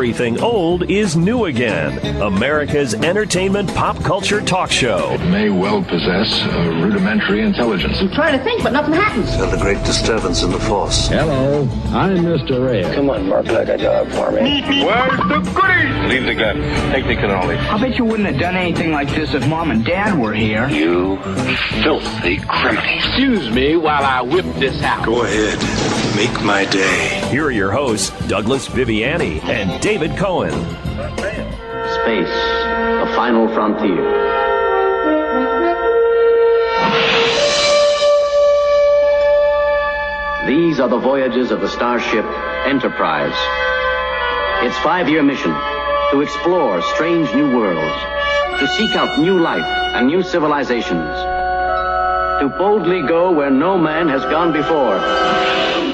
Everything Old is New Again, America's entertainment pop culture talk show. It may well possess a rudimentary intelligence. I'm trying to think, but nothing happens. Felt a great disturbance in the force. Hello, I'm Mr. Red. Come on, Mark, like a dog for me. Where's the goodies? Leave the gun. Take the cannoli. I bet you wouldn't have done anything like this if Mom and Dad were here. You filthy criminal. Excuse me while I whip this out. Go ahead. Make my day. Here are your hosts, Douglas Viviani and David Cohen. Space, the final frontier. These are the voyages of the starship Enterprise. Its 5-year mission, to explore strange new worlds, to seek out new life and new civilizations, to boldly go where no man has gone before.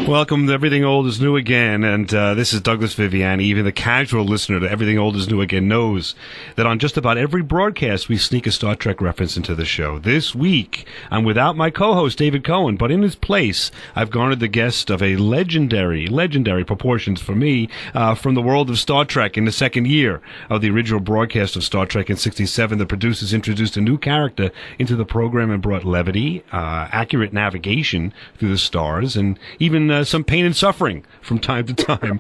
Welcome to Everything Old is New Again, and this is Douglas Viviani. Even the casual listener to Everything Old is New Again knows that on just about every broadcast we sneak a Star Trek reference into the show. This week, I'm without my co-host, David Cohen, but in his place, I've garnered the guest of a legendary proportions for me, from the world of Star Trek in the second year of the original broadcast of Star Trek in '67. The producers introduced a new character into the program and brought levity, accurate navigation through the stars, and even some pain and suffering from time to time.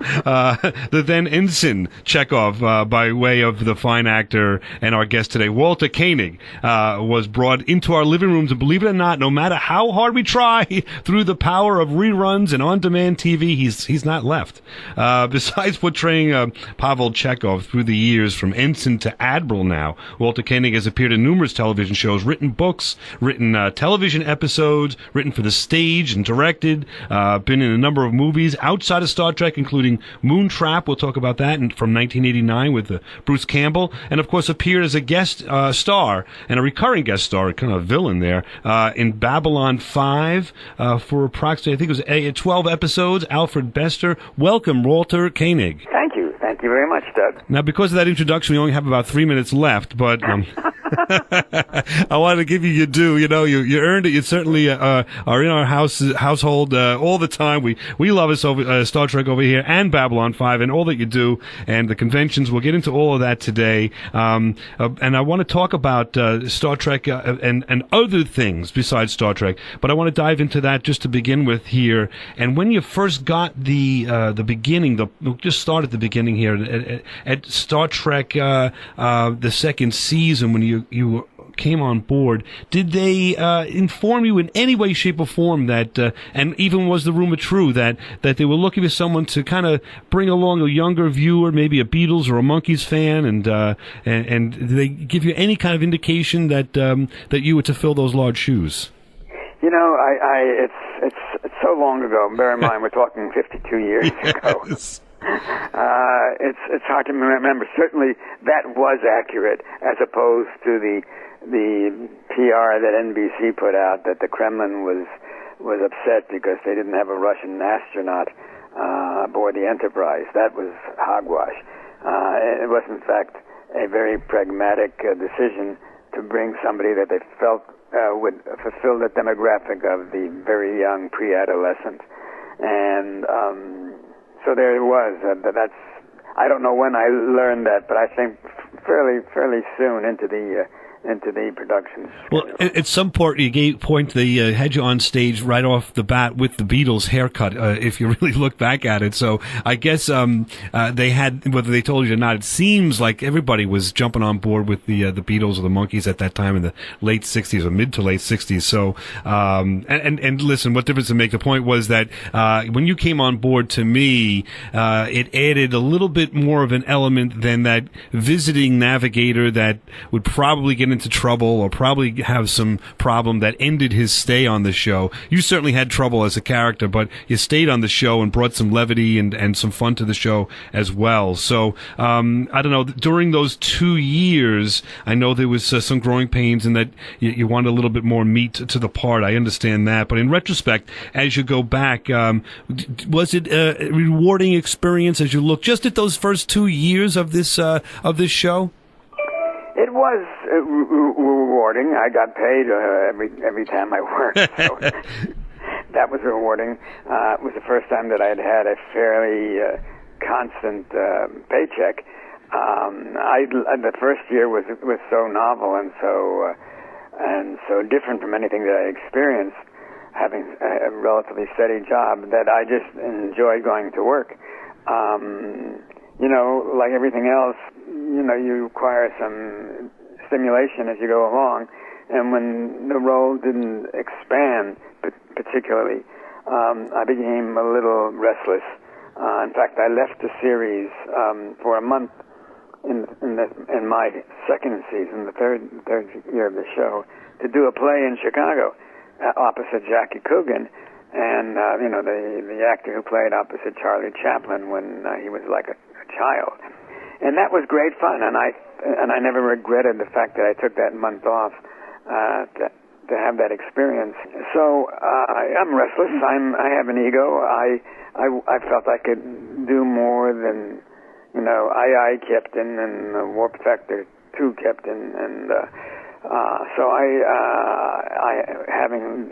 The then Ensign Chekhov, by way of the fine actor and our guest today, Walter Koenig, was brought into our living rooms, and believe it or not, no matter how hard we try, through the power of reruns and on-demand TV, he's not left. Besides portraying Pavel Chekhov through the years from Ensign to Admiral now, Walter Koenig has appeared in numerous television shows, written books, written television episodes, written for the stage and directed, been in a number of movies outside of Star Trek, including Moontrap. We'll talk about that from 1989 with Bruce Campbell, and of course appeared as a guest star and a recurring guest star, kind of a villain there, in Babylon 5 for approximately, I think it was 12 episodes. Alfred Bester. Welcome, Walter Koenig. Thank you. Thank you very much, Doug. Now, because of that introduction, we only have about 3 minutes left, but I wanted to give you your due. You know, you earned it. You certainly are in our household all the time. We love us over Star Trek over here and Babylon 5 and all that you do and the conventions. We'll get into all of that today. And I want to talk about Star Trek and other things besides Star Trek. But I want to dive into that just to begin with here. And when you first got the beginning, we'll just start at the beginning here at Star Trek, the second season, when you came on board, did they inform you in any way, shape, or form that, and even was the rumor true, that they were looking for someone to kind of bring along a younger viewer, maybe a Beatles or a Monkees fan, and did they give you any kind of indication that you were to fill those large shoes? You know, it's so long ago. Bear in mind, we're talking 52 years ago. Yes. It's hard to remember. Certainly, that was accurate, as opposed to the PR that NBC put out that the Kremlin was upset because they didn't have a Russian astronaut aboard the Enterprise. That was hogwash. It was, in fact, a very pragmatic decision to bring somebody that they felt would fulfill the demographic of the very young pre-adolescent. And so there it was. That's, I don't know when I learned that, but I think fairly soon into the production. Well, at some point they had you on stage right off the bat with the Beatles haircut, if you really look back at it. So I guess they had, whether they told you or not, it seems like everybody was jumping on board with the Beatles or the Monkees at that time in the late 60s or mid to late 60s. So, and listen, what difference to make? The point was that when you came on board, to me, it added a little bit more of an element than that visiting navigator that would probably get into trouble or probably have some problem that ended his stay on the show. You certainly had trouble as a character, but you stayed on the show and brought some levity and some fun to the show as well. So I don't know, during those 2 years, I know there was some growing pains and that you wanted a little bit more meat to the part. I understand that. But in retrospect, as you go back, was it a rewarding experience as you look just at those first 2 years of this show? It was rewarding. I got paid every time I worked, so that was rewarding. It was the first time that I'd had a fairly constant paycheck. The first year was so novel and so different from anything that I experienced, having a relatively steady job, that I just enjoyed going to work. Like everything else, you acquire some stimulation as you go along, and when the role didn't expand particularly, I became a little restless. In fact, I left the series for a month in my second season, the third year of the show, to do a play in Chicago opposite Jackie Coogan, and the actor who played opposite Charlie Chaplin when he was like a child, and that was great fun, and I never regretted the fact that I took that month off to have that experience. So I'm restless. I have an ego. I felt I could do more than I Captain and Warp Factor 2 Captain, and so I having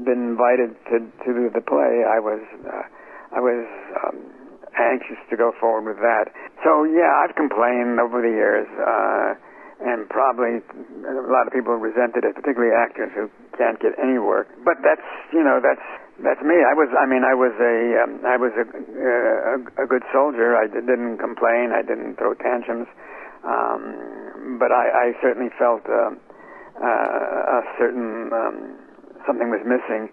been invited to do the play, I was anxious to go forward with that. So yeah, I've complained over the years, and probably a lot of people resented it, particularly actors who can't get any work. But that's me. I was a good soldier. I didn't complain. I didn't throw tantrums. But I certainly felt a certain something was missing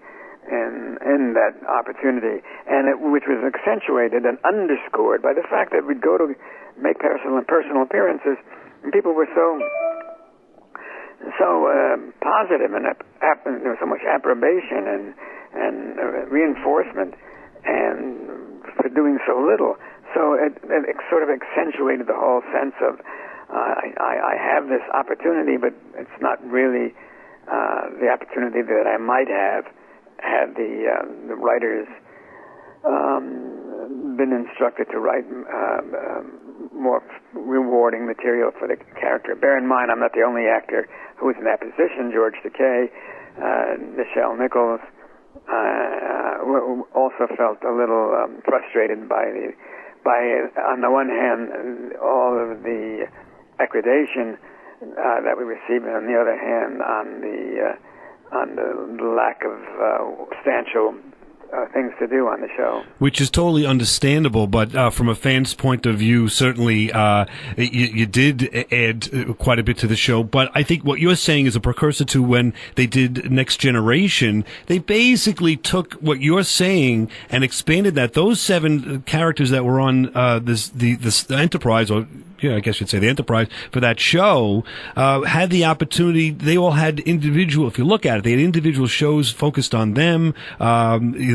in that opportunity, and which was accentuated and underscored by the fact that we'd go to make personal appearances, and people were so positive, and there was so much approbation and reinforcement, and for doing so little. So it sort of accentuated the whole sense of I have this opportunity, but it's not really the opportunity that I might have had the writers been instructed to write more rewarding material for the character. Bear in mind, I'm not the only actor who was in that position. George Takei, Nichelle Nichols also felt a little frustrated by on the one hand, all of the accreditation that we received, and on the other hand, on the lack of substantial things to do on the show. Which is totally understandable, but from a fan's point of view, certainly you did add quite a bit to the show. But I think what you're saying is a precursor to when they did Next Generation. They basically took what you're saying and expanded that. Those 7 characters that were on the Enterprise, or I guess you'd say the Enterprise, for that show, had the opportunity. They all had individual, if you look at it, they had individual shows focused on them.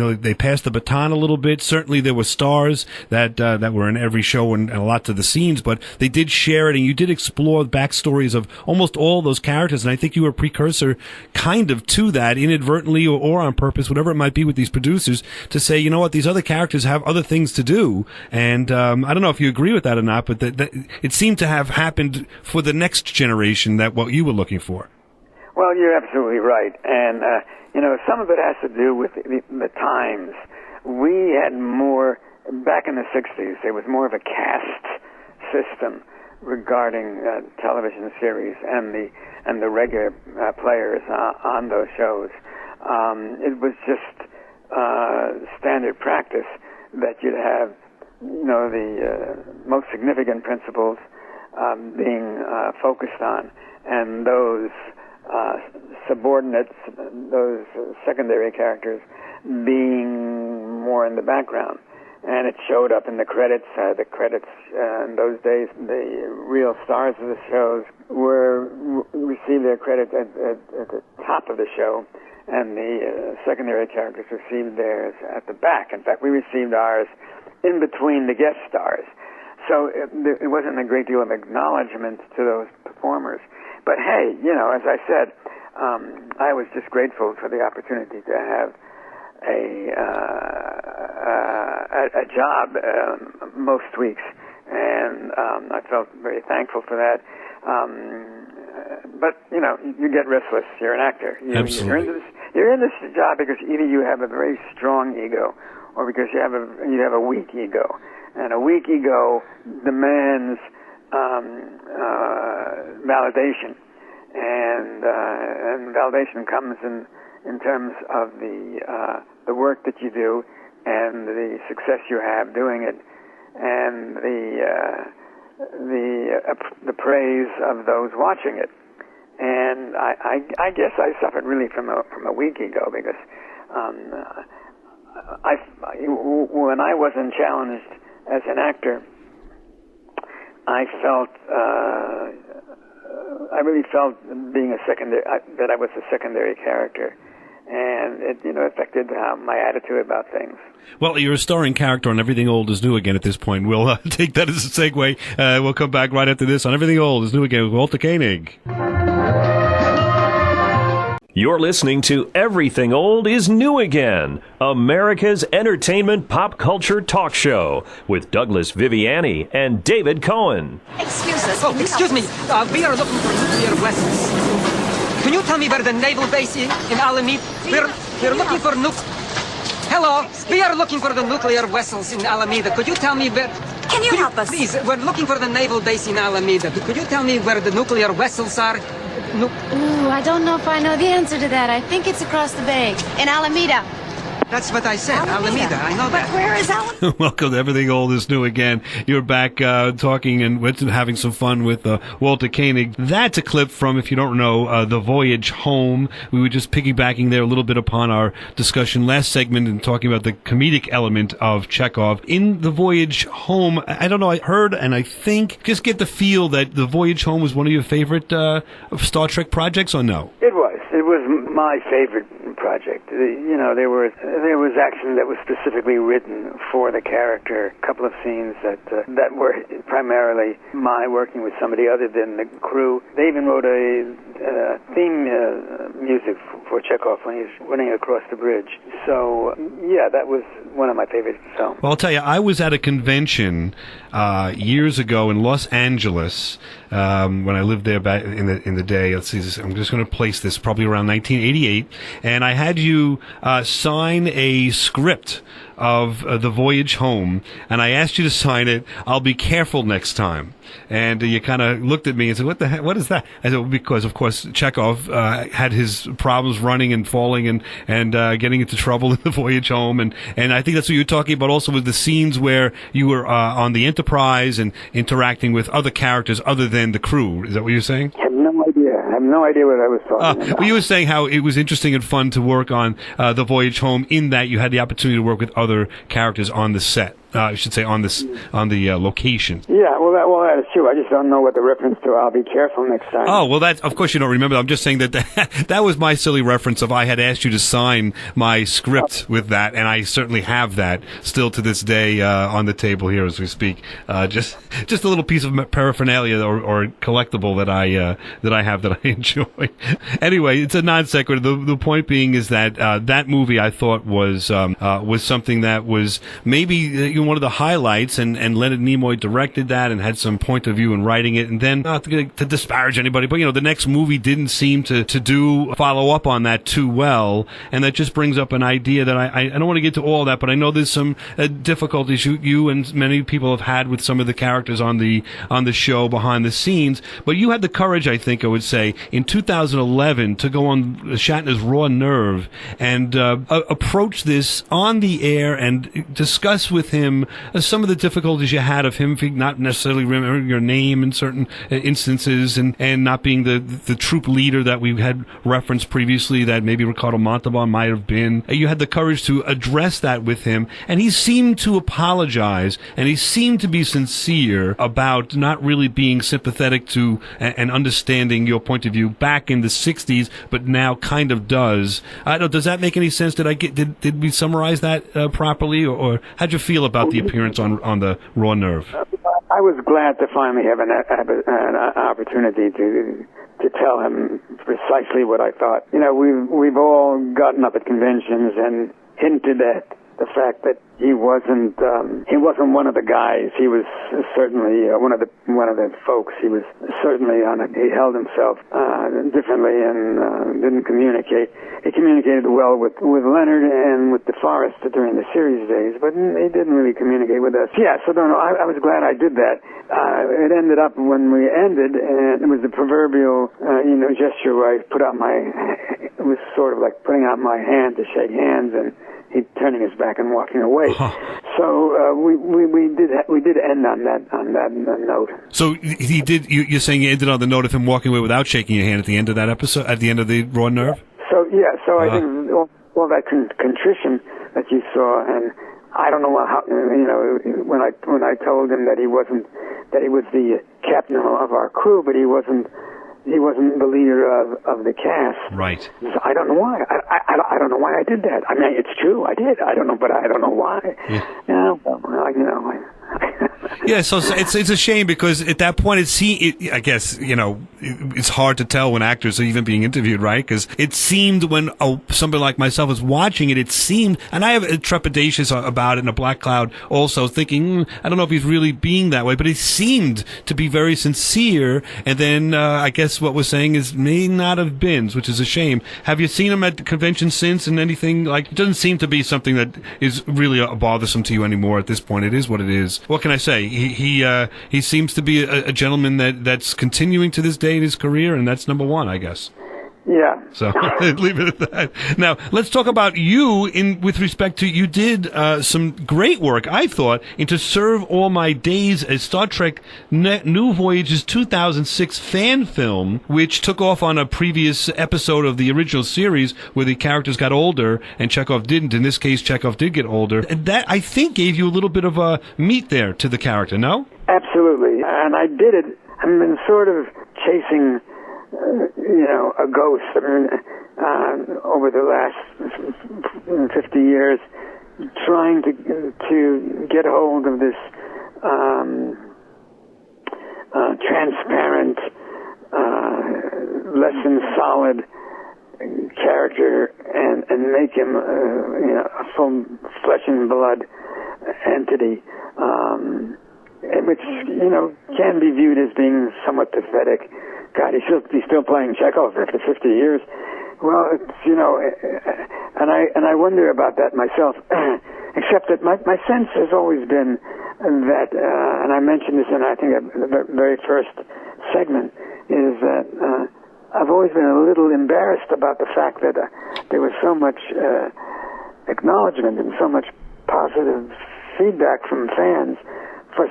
They passed the baton a little bit. Certainly there were stars that were in every show and a lot to the scenes, but they did share it, and you did explore the backstories of almost all those characters, and I think you were a precursor kind of to that, inadvertently or on purpose, whatever it might be with these producers, to say, you know what, these other characters have other things to do. And I don't know if you agree with that or not, but that it seemed to have happened for the next generation, that what you were looking for. Well, you're absolutely right. And, some of it has to do with the times. We had more, back in the 60s, there was more of a caste system regarding television series and the regular players on those shows. It was just standard practice that you'd have the most significant principles being focused on, and those subordinates, those secondary characters, being more in the background. And it showed up in the credits. In those days, the real stars of the shows received their credits at the top of the show, and the secondary characters received theirs at the back. In fact, we received ours in between the guest stars. So it wasn't a great deal of acknowledgement to those performers. But hey, as I said, I was just grateful for the opportunity to have a job most weeks, and I felt very thankful for that. But you get restless. You're an actor. Absolutely. You're in this job because either you have a very strong ego, or because you have a weak ego. And a weak ego demands validation, and validation comes in terms of the work that you do and the success you have doing it, and the praise of those watching it. And I guess I suffered really from a weak ego, because when I wasn't challenged as an actor, I really felt being that I was a secondary character, and it affected my attitude about things. Well, you're a starring character on Everything Old is New Again at this point. We'll take that as a segue. We'll come back right after this on Everything Old is New Again with Walter Koenig. You're listening to Everything Old is New Again, America's entertainment pop culture talk show with Douglas Viviani and David Cohen. Excuse us. Oh, excuse me. We are looking for nuclear vessels. Can you tell me where the naval base is in Alameda? We're looking for Hello, we are looking for the nuclear vessels in Alameda. Could you tell me where? Can you help us? Please, we're looking for the naval base in Alameda. Could you tell me where the nuclear vessels are? Ooh, I don't know if I know the answer to that. I think it's across the bay in Alameda. That's what I said, Alameda. I know that. But where is Alameda? Welcome to Everything Old is New Again. You're back talking and having some fun with Walter Koenig. That's a clip from, if you don't know, The Voyage Home. We were just piggybacking there a little bit upon our discussion last segment and talking about the comedic element of Chekhov. In The Voyage Home, I don't know, I heard and I think, just get the feel that The Voyage Home was one of your favorite Star Trek projects, or no? It was. It was my favorite project. There was action that was specifically written for the character. A couple of scenes that were primarily my working with somebody other than the crew. They even wrote a theme music for Chekhov when he was running across the bridge. So yeah, that was one of my favorite films. Well, I'll tell you, I was at a convention years ago in Los Angeles when I lived there back in the day. Let's see, I'm just going to place this probably around 1988, and I had you sign a script of The Voyage Home, and I asked you to sign it. I'll be careful next time. And you kind of looked at me and said, "What the heck? What is that?" I said, "Because of course Chekhov had his problems running and falling and getting into trouble in The Voyage Home, and I think that's what you were talking about also, with the scenes where you were on the Enterprise and interacting with other characters other than the crew. Is that what you were saying?" I have no idea what I was talking about. Well, you were saying how it was interesting and fun to work on The Voyage Home, in that you had the opportunity to work with other characters on the set. I should say on the location. Yeah, well, that is true. I just don't know what the reference to "I'll be careful next time." Oh, well, that, of course you don't remember. I'm just saying that was my silly reference of I had asked you to sign my script with that, and I certainly have that still to this day on the table here as we speak. Just a little piece of paraphernalia or collectible that I have that I enjoy. Anyway, it's a non sequitur. The point being is that that movie I thought was something that was maybe one of the highlights, and Leonard Nimoy directed that and had some point of view in writing it. And then, not to disparage anybody, but the next movie didn't seem to follow up on that too well, and that just brings up an idea that I don't want to get to all that, but I know there's some difficulties you and many people have had with some of the characters on the show behind the scenes. But you had the courage, I think I would say, in 2011 to go on Shatner's Raw Nerve and approach this on the air and discuss with him some of the difficulties you had of him not necessarily remembering your name in certain instances, and not being the troop leader that we had referenced previously that maybe Ricardo Montalban might have been. You had the courage to address that with him, and he seemed to apologize, and he seemed to be sincere about not really being sympathetic to and understanding your point of view back in the 60s, but now kind of does. I don't know, does that make any sense? Did we summarize that properly, or how'd you feel about the appearance on the Raw Nerve? I was glad to finally have an opportunity to tell him precisely what I thought. We've all gotten up at conventions and hinted at the fact that he wasn't one of the guys. He was certainly one of the folks. He was certainly he held himself differently and didn't communicate. He communicated well with Leonard and with DeForest during the series days, but he didn't really communicate with us. Yeah, so I was glad I did that. It ended up when we ended, and it was the proverbial gesture where I put out it was sort of like putting out my hand to shake hands, and he turning his back and walking away. So we did end on that note. So he did. You're saying you ended on the note of him walking away without shaking your hand at the end of that episode, at the end of the Raw Nerve. So I think all that contrition that you saw, and I don't know how, when I told him that he was the captain of our crew, but he wasn't the leader of the cast. Right. I don't know why. I don't know why I did that. I mean, it's true. I did. I don't know, but I don't know why. Yeah. Yeah, so it's a shame because at that point I guess it's hard to tell when actors are even being interviewed, right? Because it seemed when somebody like myself was watching it seemed, and I have trepidatious about it in a Black Cloud also, thinking I don't know if he's really being that way, but it seemed to be very sincere. And then I guess what we're saying is may not have been, which is a shame. Have you seen him at the convention since and anything like? It doesn't seem to be something that is really bothersome to you anymore at this point. It is what it is. What can I say? He seems to be a gentleman that's continuing to this day in his career, and that's number one, I guess. Yeah. So leave it at that. Now let's talk about you with respect to you did some great work, I thought, in To Serve All My Days, a Star Trek New Voyages 2006 fan film, which took off on a previous episode of the original series where the characters got older and Chekhov didn't. In this case, Chekhov did get older. And that, I think, gave you a little bit of a meat there to the character, no? Absolutely. And I did it. I've been sort of chasing a ghost. I mean, over the last 50 years, trying to get hold of this transparent, less than solid character, and make him a full flesh and blood entity, which can be viewed as being somewhat pathetic. God, he's still playing Chekhov after 50 years. Well, it's, and I wonder about that myself. Except that my sense has always been that, and I mentioned this in I think the very first segment, is that I've always been a little embarrassed about the fact that there was so much acknowledgement and so much positive feedback from fans for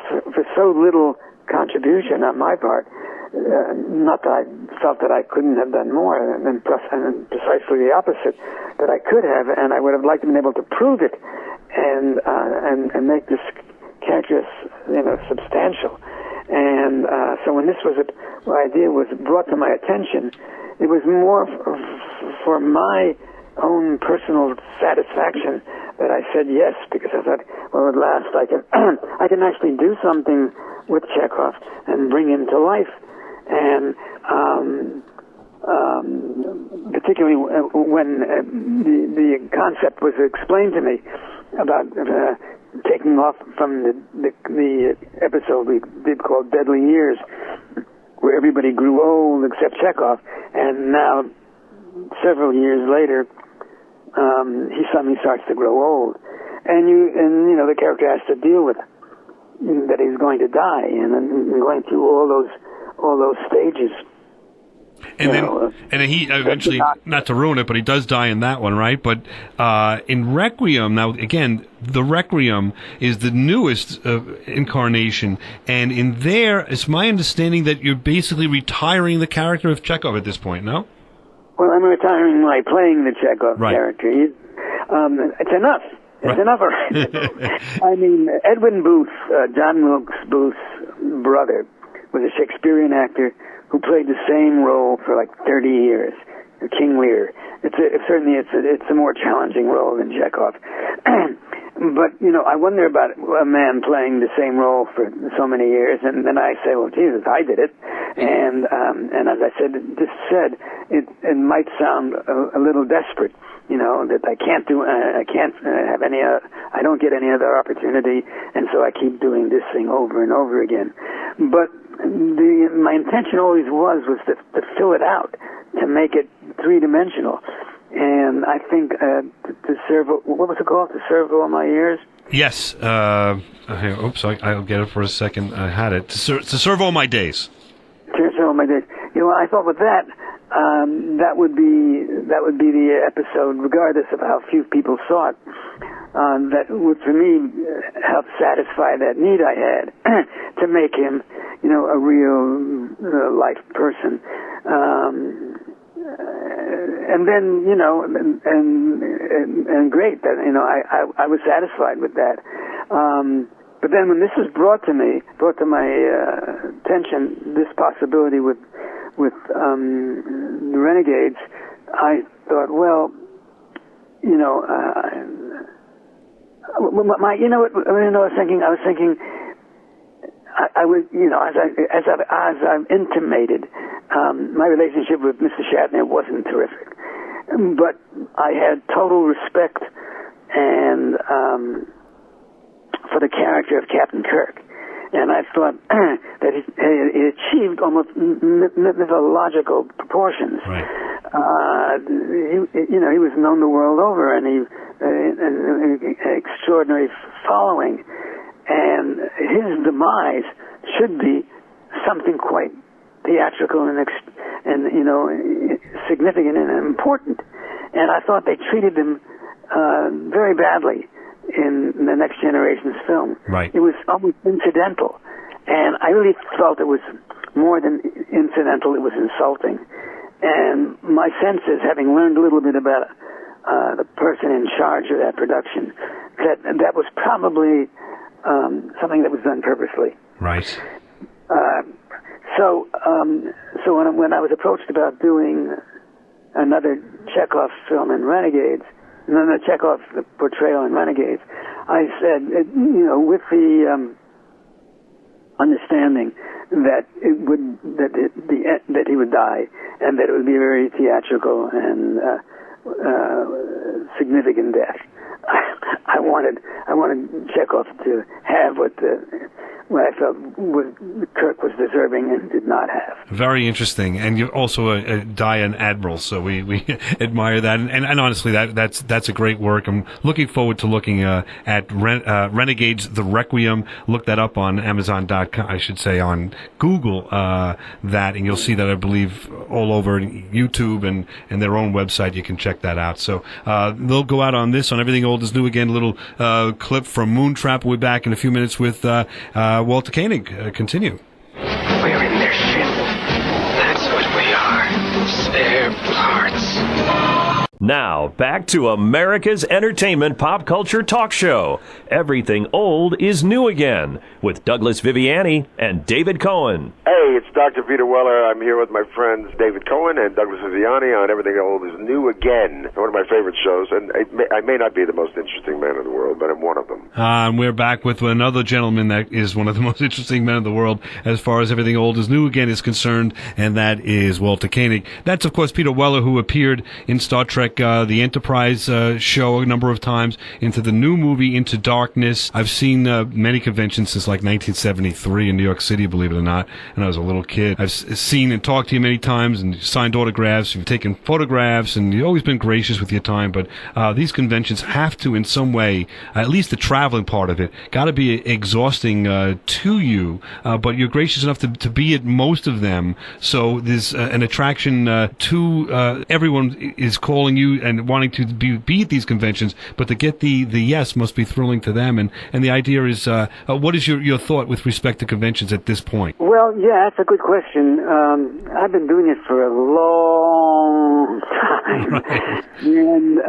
so little contribution on my part. Not that I felt that I couldn't have done more, and precisely the opposite, that I could have, and I would have liked to have been able to prove it and make this character, substantial. And so when this idea was brought to my attention, it was more for my own personal satisfaction that I said yes, because I thought, well, at last I can actually do something with Chekhov and bring him to life. And particularly when the concept was explained to me about taking off from the episode we did called Deadly Years, where everybody grew old except Chekhov, and now several years later he suddenly starts to grow old, and the character has to deal with that he's going to die, and going through all those stages. And then he eventually, not to ruin it, but he does die in that one, right? But in Requiem, now again, the Requiem is the newest incarnation, and in there, it's my understanding that you're basically retiring the character of Chekhov at this point, no? Well, I'm retiring by playing the Chekhov character. It's enough. It's enough already. I mean, Edwin Booth, John Wilkes Booth's brother, was a Shakespearean actor who played the same role for like 30 years, King Lear. Certainly it's a more challenging role than Chekhov. But, I wonder about a man playing the same role for so many years, and then I say, well, Jesus, I did it. And as I said, it might sound a little desperate, that I can't have I don't get any other opportunity, and so I keep doing this thing over and over again. But my intention always was to fill it out, to make it three-dimensional. And I think to serve, what was it called? To serve all my years? Yes. I'll get it for a second. I had it. To serve all my days. To serve all my days. I thought with that, that would be the episode, regardless of how few people saw it. That would, for me, help satisfy that need I had to make him, a real life person. And then, and great that, I was satisfied with that. But then when this was brought to my attention, this possibility with the Renegades, I thought, well, I was thinking, I was, as I've intimated, my relationship with Mr. Shatner wasn't terrific, but I had total respect and for the character of Captain Kirk, and I thought that he achieved almost mythological proportions. Right. He was known the world over, and an extraordinary following. And his demise should be something quite theatrical and significant and important. And I thought they treated him very badly in the Next Generation's film. Right. It was almost incidental, and I really felt it was more than incidental. It was insulting. And my sense is, having learned a little bit about the person in charge of that production, that was probably something that was done purposely. Right. So when I was approached about doing another Chekhov film in Renegades, another Chekhov portrayal in Renegades, I said, with the understanding that that he would die, and that it would be a very theatrical and significant death. I wanted Chekhov to have what I felt Kirk was deserving and did not have. Very interesting, and you're also an admiral, so we admire that, and honestly, that's a great work. I'm looking forward to looking at Renegades: The Requiem. Look that up on Amazon.com, I should say, on Google, that, and you'll see that, I believe, all over YouTube and their own website. You can check that out. So they'll go out on this, on Everything Old is New Again. A little clip from Moontrap. We'll be back in a few minutes with Walter Koenig. Continue. We're in their ship. That's what we are. Spare parts. Now, back to America's entertainment pop culture talk show. Everything Old is New Again, with Douglas Viviani and David Cohen. Hey, it's Dr. Peter Weller. I'm here with my friends David Cohen and Douglas Viviani on Everything Old is New Again, one of my favorite shows. And I may not be the most interesting man in the world, but I'm one of them. And we're back with another gentleman that is one of the most interesting men in the world as far as Everything Old is New Again is concerned, and that is Walter Koenig. That's, of course, Peter Weller, who appeared in Star Trek the Enterprise show a number of times, into the new movie Into Darkness. I've seen many conventions since like 1973 in New York City, believe it or not, and I was a little kid. I've seen and talked to you many times and signed autographs. You've taken photographs, and you've always been gracious with your time, but these conventions have to, in some way, at least the traveling part of it, got to be exhausting to you, but you're gracious enough to be at most of them, so there's an attraction to everyone is calling you and wanting to be at these conventions, but to get the yes must be thrilling to them. And the idea is, what is your thought with respect to conventions at this point? Well, yeah, that's a good question. I've been doing it for a long time, right. And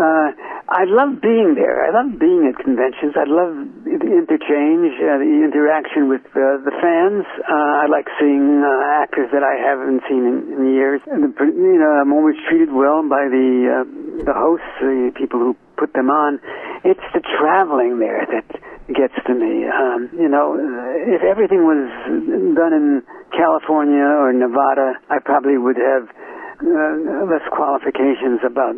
I love being there. I love being at conventions. I love the interchange, the interaction with the fans. I like seeing actors that I haven't seen in years. And I'm always treated well by the hosts, the people who put them on. It's the traveling there that gets to me. If everything was done in California or Nevada, I probably would have less qualifications about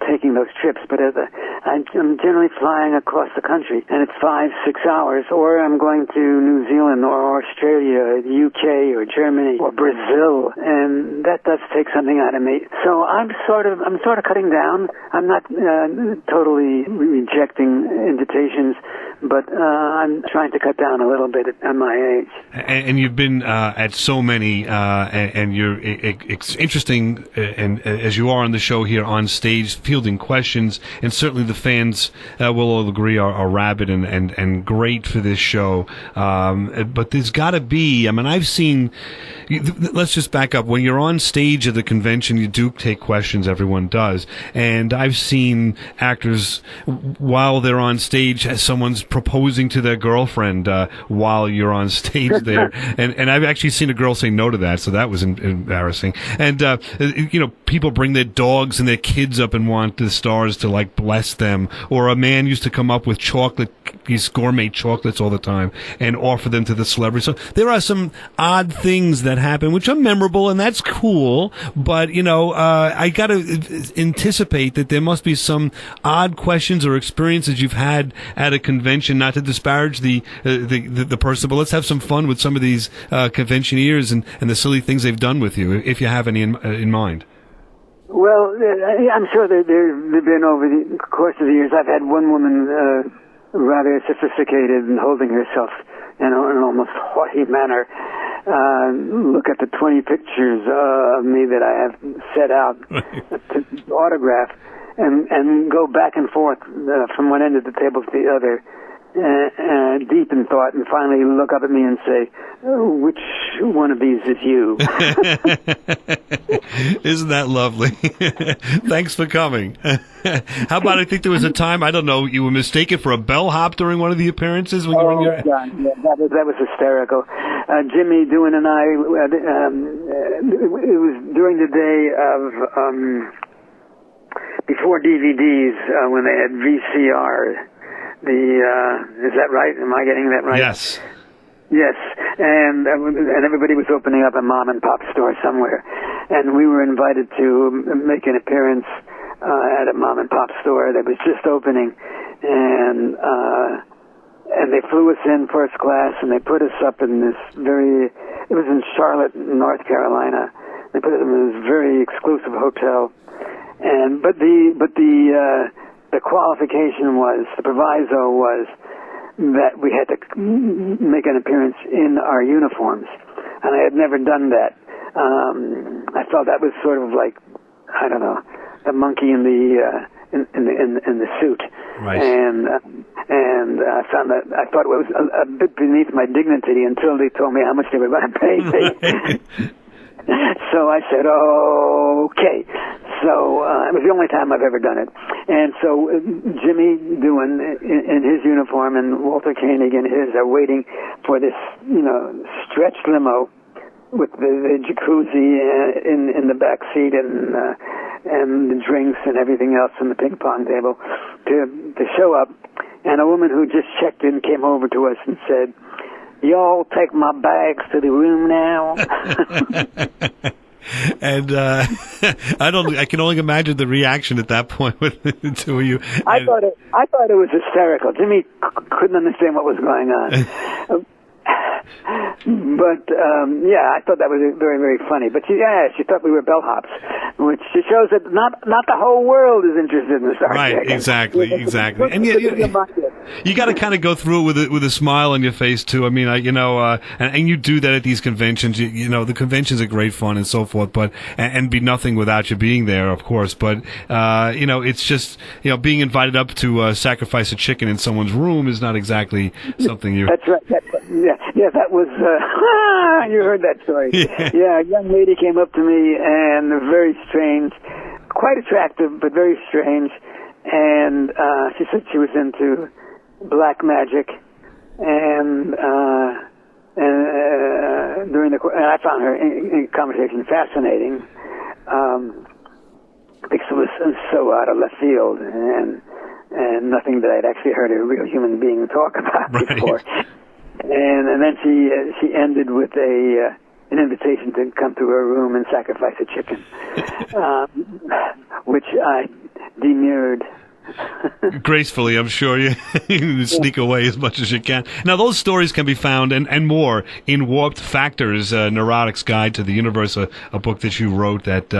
taking those trips, but I'm generally flying across the country, and it's 5-6 hours, or I'm going to New Zealand or Australia, or the UK or Germany or Brazil, and that does take something out of me. So I'm sort of cutting down. I'm not totally rejecting invitations, but I'm trying to cut down a little bit at my age. And you've been at so many, and you're interesting, and as you are on the show here on stage, fielding questions, and certainly the fans will all agree are rabid and great for this show. But there's got to be, I've seen, let's just back up. When you're on stage at the convention, you do take questions, everyone does. And I've seen actors, while they're on stage, someone's proposing to their girlfriend while you're on stage there. and I've actually seen a girl say no to that, so that was embarrassing. And, people bring their dogs and their kids up and want the stars to, like, bless them. Or a man used to come up with these gourmet chocolates all the time and offer them to the celebrity. So there are some odd things that happen, which are memorable, and that's cool. But, I got to anticipate that there must be some odd questions or experiences you've had at a convention, not to disparage the person, but let's have some fun with some of these conventioneers and the silly things they've done with you, if you have any in mind. Well, I'm sure they've been over the course of the years. I've had one woman rather sophisticated and holding herself in an almost haughty manner look at the 20 pictures of me that I have set out to autograph and go back and forth from one end of the table to the other, deep in thought, and finally look up at me and say, which one of these is you? Isn't that lovely? Thanks for coming. How about, I think there was a time, I don't know, you were mistaken for a bellhop during one of the appearances when you were in your... God, yeah, that was hysterical. Jimmy Doohan and I, it was during the day of... before DVDs, when they had VCR, is that right? Am I getting that right? Yes. Yes, and everybody was opening up a mom and pop store somewhere, and we were invited to make an appearance at a mom and pop store that was just opening, and they flew us in first class, and they put us up in this it was in Charlotte, North Carolina. They put us in this very exclusive hotel. But the qualification was, the proviso was that we had to make an appearance in our uniforms, and I had never done that. I felt that was sort of like, I don't know, the monkey in the suit, right. And I found that I thought it was a bit beneath my dignity until they told me how much they were going to pay me. So I said, okay. So it was the only time I've ever done it. And so Jimmy Doohan in his uniform and Walter Koenig in his are waiting for this, stretched limo with the jacuzzi in the back seat and the drinks and everything else and the ping pong table to show up. And a woman who just checked in came over to us and said, "Y'all take my bags to the room now." And I can only imagine the reaction at that point with the two of you. I thought it was hysterical. Jimmy couldn't understand what was going on. But I thought that was very, very funny. But she thought we were bellhops, which shows that not the whole world is interested in the Star Trek. Right, exactly. And you got to kind of go through it with a smile on your face too. I mean, and you do that at these conventions. The conventions are great fun and so forth, but and be nothing without you being there, of course. But it's just being invited up to sacrifice a chicken in someone's room is not exactly something you. That's right. Yeah, that was, you heard that story. Yeah, a young lady came up to me, and very strange, quite attractive, but very strange, and she said she was into black magic, and during and I found her conversation fascinating, because it was so out of left field, and and nothing that I'd actually heard a real human being talk about before. And then she ended with an invitation to come to her room and sacrifice a chicken, which I demurred. Gracefully, I'm sure you sneak away as much as you can. Now, those stories can be found and more in Warped Factors, Neurotic's Guide to the Universe, a book that you wrote that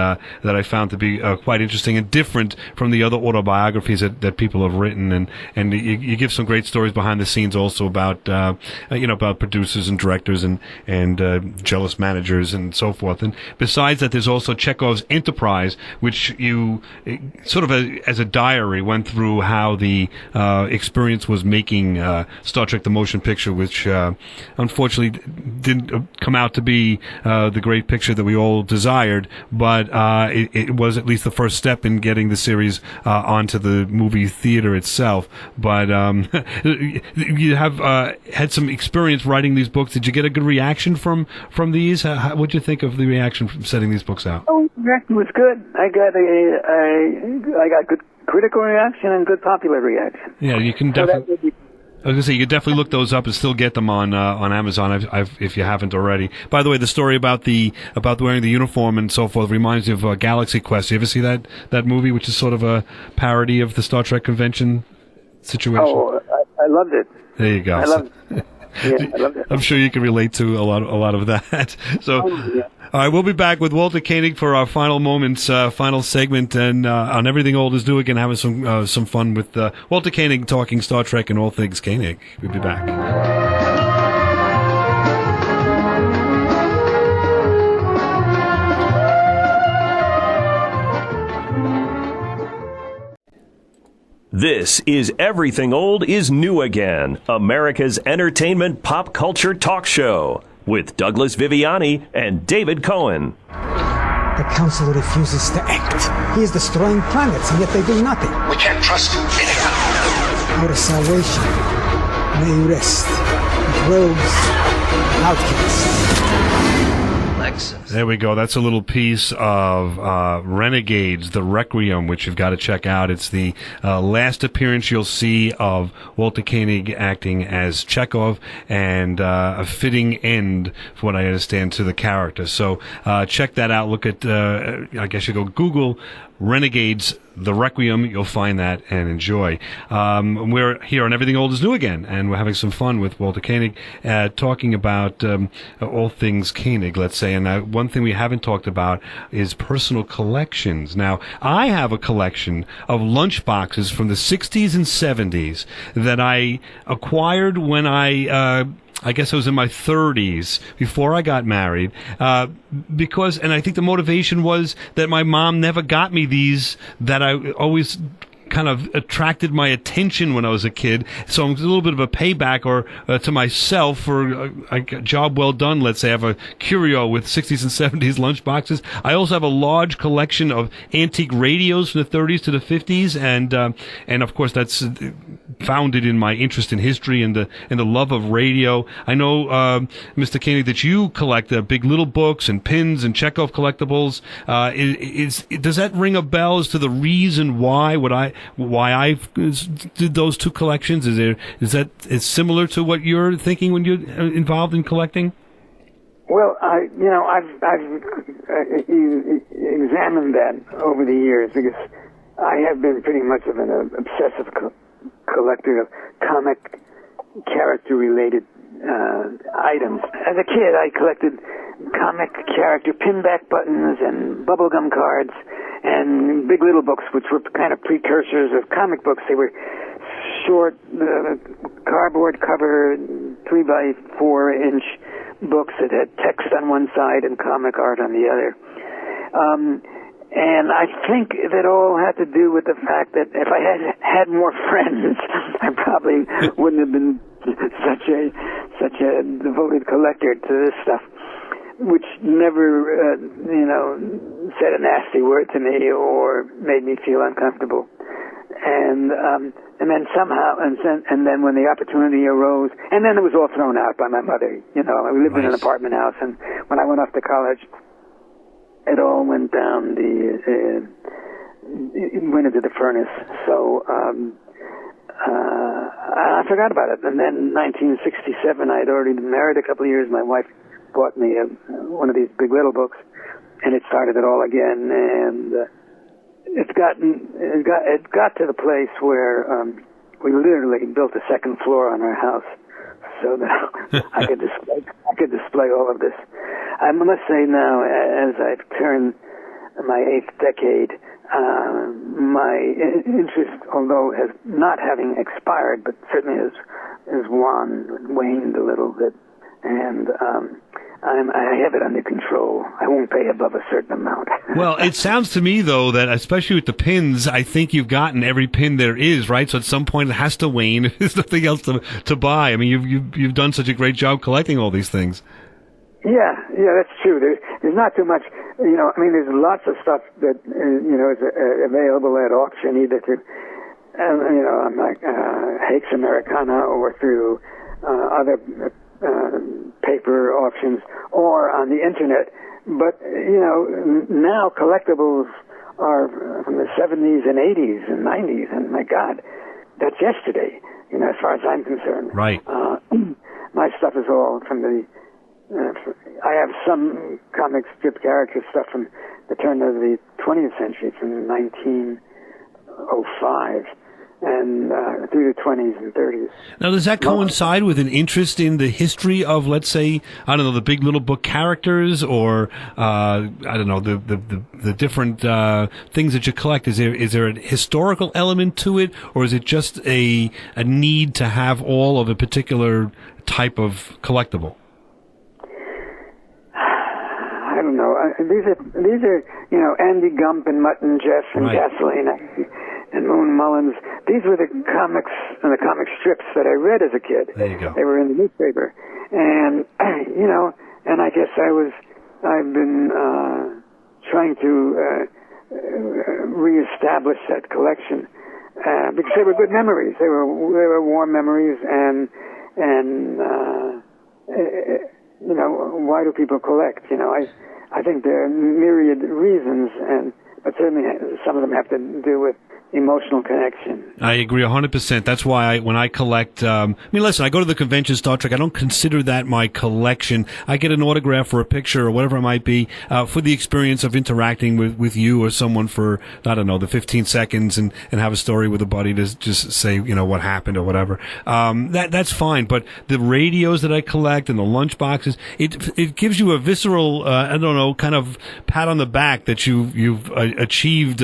I found to be quite interesting and different from the other autobiographies that people have written. And you give some great stories behind the scenes also about about producers and directors and jealous managers and so forth. And besides that, there's also Chekhov's Enterprise, which you sort of as a diary went through how the experience was making Star Trek: The Motion Picture, which unfortunately didn't come out to be the great picture that we all desired, but it was at least the first step in getting the series onto the movie theater itself. But you have had some experience writing these books. Did you get a good reaction from these? What did you think of the reaction from setting these books out? Oh, the reaction was good. I got good critical reaction and good popular reaction. Yeah, you can definitely. I was going to say, you could definitely look those up and still get them on Amazon if you haven't already. By the way, the story about wearing the uniform and so forth reminds me of Galaxy Quest. You ever see that movie, which is sort of a parody of the Star Trek convention situation? Oh, I loved it. There you go. I loved it. Yeah, I loved it. I'm sure you can relate to a lot of that. So, all right, we'll be back with Walter Koenig for our final moments, final segment, and on Everything Old is New Again, having some fun with Walter Koenig talking Star Trek and all things Koenig. We'll be back. This is Everything Old is New Again, America's entertainment pop culture talk show with Douglas Viviani and David Cohen. The Council refuses to act. He is destroying planets, and yet they do nothing. We can't trust him anyhow. Our salvation may rest with rogues, outcasts. There we go. That's a little piece of Renegades, the Requiem, which you've got to check out. It's the last appearance you'll see of Walter Koenig acting as Chekhov, and a fitting end, from what I understand, to the character. So check that out. Look at, I guess you go Google Renegades, the Requiem. You'll find that and enjoy. We're here on Everything Old is New Again, and we're having some fun with Walter Koenig, talking about all things Koenig, let's say. And one thing we haven't talked about is personal collections. Now, I have a collection of lunchboxes from the 60s and 70s that I acquired when I guess I was in my 30s, before I got married, because, and I think the motivation was that my mom never got me these, that I always kind of attracted my attention when I was a kid. So it's a little bit of a payback or to myself for a job well done, let's say. I have a curio with 60s and 70s lunchboxes. I also have a large collection of antique radios from the 30s to the 50s, and of course that's founded in my interest in history and the love of radio. I know, Mr. Koenig, that you collect Big Little books and pins and Chekhov collectibles. Does that ring a bell as to the reason why I did those two collections? Is that similar to what you're thinking when you're involved in collecting? Well, I've examined that over the years, because I have been pretty much of an obsessive collector of comic character-related items. As a kid, I collected comic character pinback buttons and bubblegum cards and Big Little books, which were kind of precursors of comic books. They were short, cardboard cover, 3x4-inch books that had text on one side and comic art on the other. And I think that all had to do with the fact that if I had more friends, I probably wouldn't have been such a devoted collector to this stuff, which never, said a nasty word to me or made me feel uncomfortable. And then somehow, and then when the opportunity arose, and then it was all thrown out by my mother. We lived in an apartment house, and when I went off to college, it all went down it went into the furnace. So I forgot about it. And then in 1967, I'd already been married a couple of years. My wife bought me one of these Big Little books, and it started it all again. And it got to the place where we literally built a second floor on our house so that I could display all of this. I must say now, as I've turned my 8th decade, my interest, although has not having expired, but certainly has waned a little bit, and I have it under control. I won't pay above a certain amount. Well, it sounds to me, though, that especially with the pins, I think you've gotten every pin there is, right? So at some point it has to wane. There's nothing else to buy. I mean, you've done such a great job collecting all these things. Yeah, that's true. There's not too much, I mean, there's lots of stuff that, is available at auction, either through, on like Hakes Americana or through other paper auctions or on the internet. But, now collectibles are from the 70s and 80s and 90s, and my God, that's yesterday, as far as I'm concerned. Right. My stuff is all from the I have some comic strip character stuff from the turn of the 20th century, from 1905 and through the 20s and 30s. Now, does that coincide with an interest in the history of, let's say, I don't know, the Big Little Book characters, or I don't know, the different things that you collect? Is there a historical element to it, or is it just a need to have all of a particular type of collectible? I don't know. These are Andy Gump and Mutt and Jeff and right. Gasoline and Moon Mullins. These were the comics and the comic strips that I read as a kid. There you go. They were in the newspaper, and and I guess I've been trying to reestablish that collection because they were good memories. They were warm memories, and why do people collect? I think there are myriad reasons, but certainly some of them have to do with emotional connection. I agree 100%. That's why when I collect, listen, I go to the convention, Star Trek, I don't consider that my collection. I get an autograph or a picture or whatever it might be for the experience of interacting with you or someone for, I don't know, the 15 seconds and have a story with a buddy to just say, what happened or whatever. That's fine. But the radios that I collect and the lunch boxes, it gives you a visceral, kind of pat on the back that you've achieved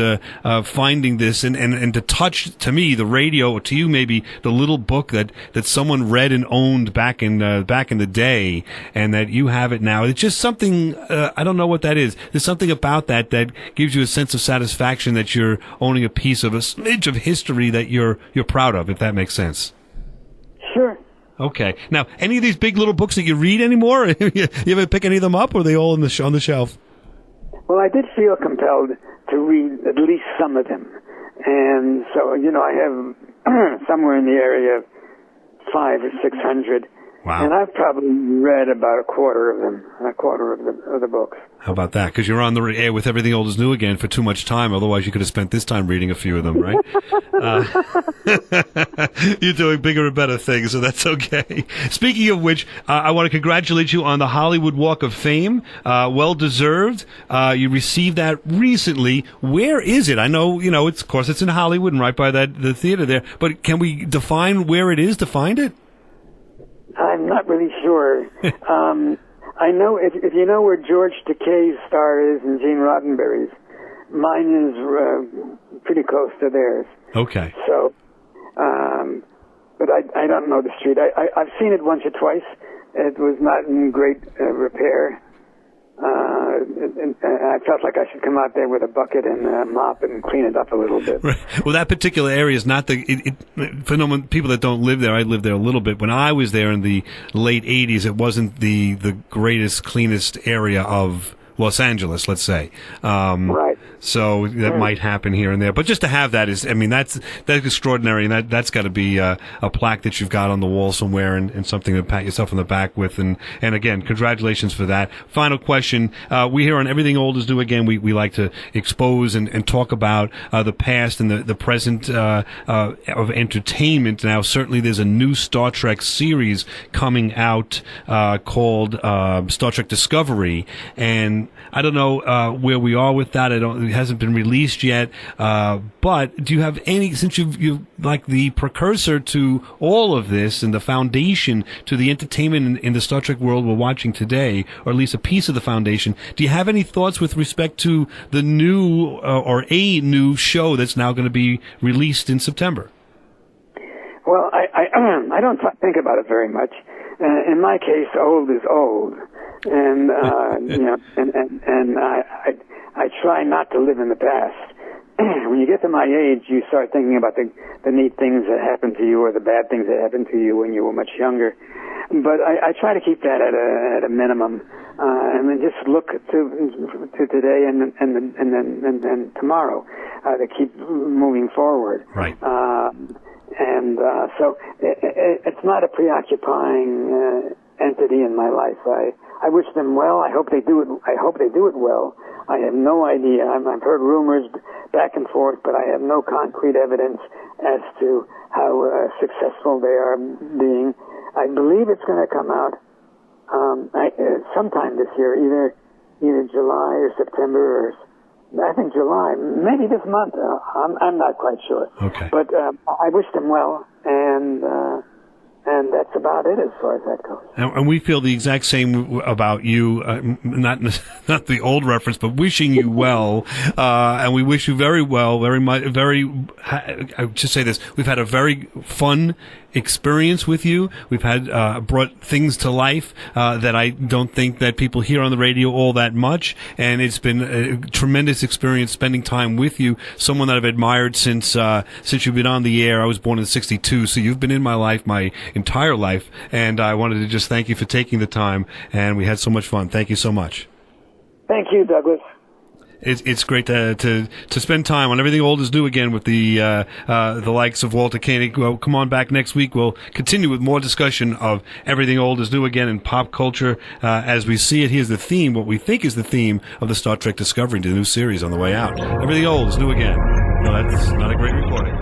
finding this and to touch, to me, the radio, or to you maybe the little book that someone read and owned back in the day, and that you have it now. It's just something, I don't know what that is. There's something about that gives you a sense of satisfaction that you're owning a piece of a smidge of history that you're proud of, if that makes sense. Sure. Okay. Now, any of these Big Little books that you read anymore? You ever pick any of them up, or are they all on the shelf? Well, I did feel compelled to read at least some of them. And so, I have somewhere in the area of 500 or 600. Wow. And I've probably read about a quarter of the books. How about that? Because you're on the air with Everything Old is New again for too much time. Otherwise, you could have spent this time reading a few of them, right? You're doing bigger and better things, so that's okay. Speaking of which, I want to congratulate you on the Hollywood Walk of Fame. Well deserved. You received that recently. Where is it? I know, of course, it's in Hollywood and right by the theater there. But can we define where it is to find it? I'm not really sure. I know if you know where George Takei's star is and Gene Roddenberry's, mine is pretty close to theirs. Okay. So, but I don't know the street. I've seen it once or twice. It was not in great repair. I felt like I should come out there with a bucket and a mop and clean it up a little bit. Right. Well, that particular area is not for people that don't live there. I lived there a little bit. When I was there in the late 80s, it wasn't the greatest, cleanest area of Los Angeles, let's say. Right. So that might happen here and there. But just to have that is, I mean, that's extraordinary, and that's got to be a plaque that you've got on the wall somewhere, and something to pat yourself on the back with. And again, congratulations for that. Final question. We here on Everything Old is New Again, we like to expose and talk about the past and the present of entertainment. Now, certainly there's a new Star Trek series coming out called Star Trek Discovery, and I don't know where we are with that. It hasn't been released yet. But do you have any, since you've like the precursor to all of this and the foundation to the entertainment in the Star Trek world we're watching today, or at least a piece of the foundation, do you have any thoughts with respect to the new or a new show that's now going to be released in September? Well, I don't think about it very much. In my case, old is old, and you know, and I try not to live in the past. When you get to my age, you start thinking about the neat things that happened to you or the bad things that happened to you when you were much younger. But I try to keep that at a minimum, and then just look to today and then tomorrow to keep moving forward. Right. So it's not a preoccupying entity in my life. I wish them well. I hope they do it. I hope they do it well. I have no idea. I've heard rumors back and forth, but I have no concrete evidence as to how successful they are being. I believe it's going to come out sometime this year, either July or September, or I think July, maybe this month. I'm not quite sure. Okay. But I wish them well, and that's about it as far as that goes. And we feel the exact same about you, not the old reference, but wishing you well. And we wish you very well, I would just say this, we've had a very fun experience with you. We've had brought things to life that I don't think that people hear on the radio all that much, and it's been a tremendous experience spending time with you, someone that I've admired since you've been on the air. I was born in '62, so you've been in my life my entire life, and I wanted to just thank you for taking the time, and we had so much fun. Thank you so much. Thank you, Douglas. It's great to spend time on Everything Old is New Again with the likes of Walter Koenig. Well, come on back next week. We'll continue with more discussion of Everything Old is New Again in pop culture as we see it. Here's the theme, what we think is the theme of the Star Trek Discovery, the new series on the way out. Everything Old is New Again. No, that's not a great recording.